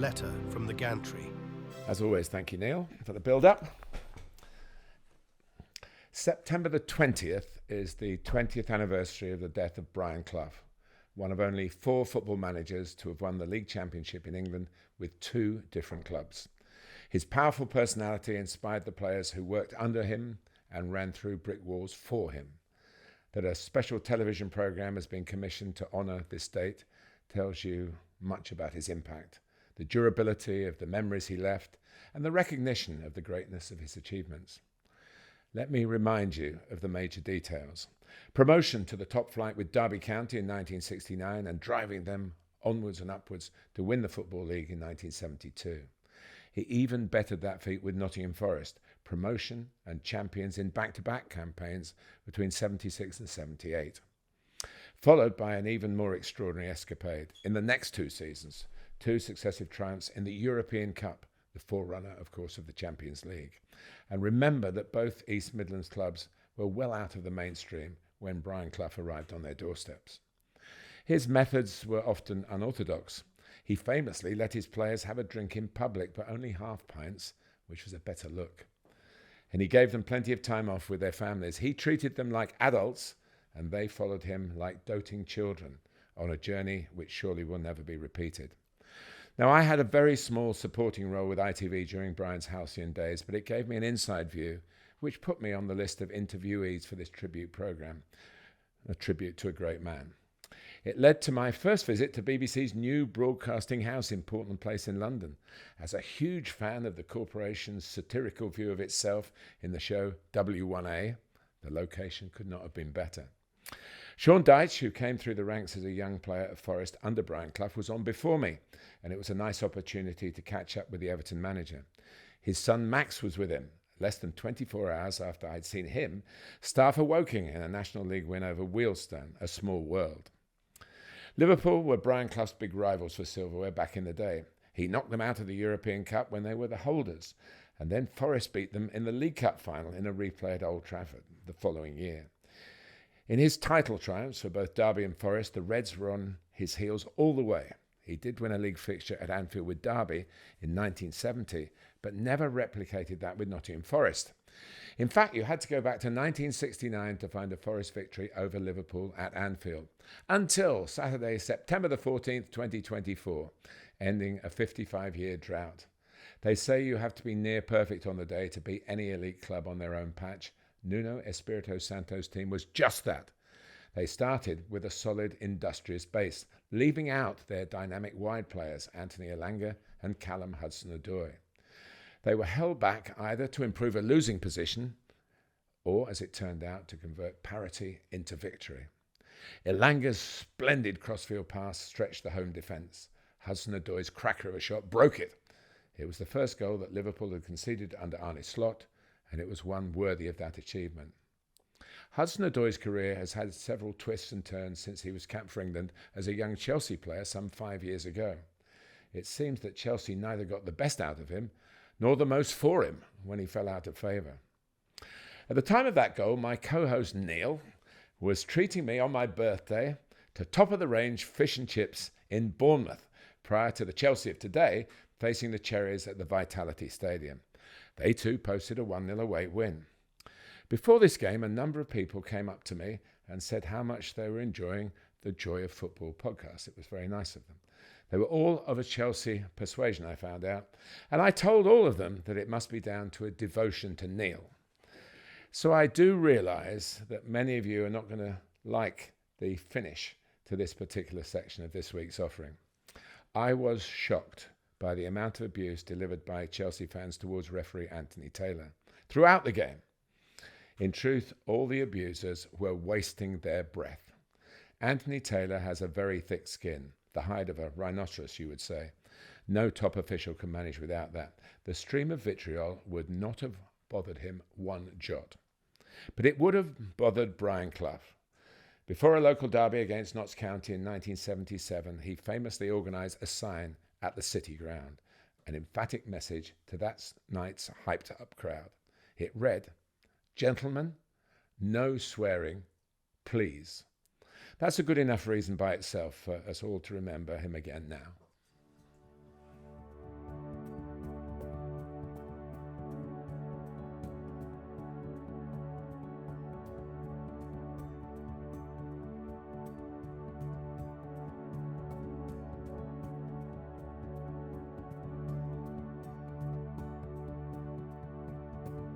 letter from the Gantry. As always, thank you, Neil, for the build-up. September the 20th is the 20th anniversary of the death of Brian Clough, one of only 4 football managers to have won the league championship in England with 2 different clubs. His powerful personality inspired the players who worked under him and ran through brick walls for him. That a special television programme has been commissioned to honour this date tells you much about his impact, the durability of the memories he left, and the recognition of the greatness of his achievements. Let me remind you of the major details. Promotion to the top flight with Derby County in 1969 and driving them onwards and upwards to win the Football League in 1972. He even bettered that feat with Nottingham Forest, promotion and champions in back-to-back campaigns between 76 and 78. Followed by an even more extraordinary escapade in the next 2 seasons, 2 successive triumphs in the European Cup, the forerunner, of course, of the Champions League. And remember that both East Midlands clubs were well out of the mainstream when Brian Clough arrived on their doorsteps. His methods were often unorthodox. He famously let his players have a drink in public, but only half pints, which was a better look. And he gave them plenty of time off with their families. He treated them like adults, and they followed him like doting children on a journey which surely will never be repeated. Now, I had a very small supporting role with ITV during Brian's halcyon days, but it gave me an inside view, which put me on the list of interviewees for this tribute programme, a tribute to a great man. It led to my first visit to BBC's new broadcasting house in Portland Place in London. As a huge fan of the corporation's satirical view of itself in the show W1A, the location could not have been better. Sean Dyche, who came through the ranks as a young player at Forest under Brian Clough, was on before me, and it was a nice opportunity to catch up with the Everton manager. His son Max was with him. Less than 24 hours after I'd seen him, staff at Woking in a National League win over Wealdstone, a small world. Liverpool were Brian Clough's big rivals for silverware back in the day. He knocked them out of the European Cup when they were the holders, and then Forest beat them in the League Cup final in a replay at Old Trafford the following year. In his title triumphs for both Derby and Forest, the Reds were on his heels all the way. He did win a league fixture at Anfield with Derby in 1970, but never replicated that with Nottingham Forest. In fact, you had to go back to 1969 to find a Forest victory over Liverpool at Anfield, until Saturday, September the 14th, 2024, ending a 55-year drought. They say you have to be near perfect on the day to beat any elite club on their own patch. Nuno Espirito Santo's team was just that. They started with a solid, industrious base, leaving out their dynamic wide players, Anthony Elanga and Callum Hudson-Odoi. They were held back either to improve a losing position or, as it turned out, to convert parity into victory. Elanga's splendid crossfield pass stretched the home defence. Hudson-Odoi's cracker of a shot broke it. It was the first goal that Liverpool had conceded under Arne Slot, and it was one worthy of that achievement. Hudson-Odoi's career has had several twists and turns since he was capped for England as a young Chelsea player some 5 years ago. It seems that Chelsea neither got the best out of him nor the most for him when he fell out of favour. At the time of that goal, my co-host Neil was treating me on my birthday to top-of-the-range fish and chips in Bournemouth, prior to the Chelsea of today facing the Cherries at the Vitality Stadium. They too posted a 1-0 away win. Before this game, a number of people came up to me and said how much they were enjoying the Joy of Football podcast. It was very nice of them. They were all of a Chelsea persuasion, I found out, and I told all of them that it must be down to a devotion to Neil. So I do realise that many of you are not going to like the finish to this particular section of this week's offering. I was shocked by the amount of abuse delivered by Chelsea fans towards referee Anthony Taylor throughout the game. In truth, all the abusers were wasting their breath. Anthony Taylor has a very thick skin, the hide of a rhinoceros, you would say. No top official can manage without that. The stream of vitriol would not have bothered him one jot. But it would have bothered Brian Clough. Before a local derby against Notts County in 1977, he famously organised a sign at the City Ground, an emphatic message to that night's hyped-up crowd. It read, "Gentlemen, no swearing, please." That's a good enough reason by itself for us all to remember him again now.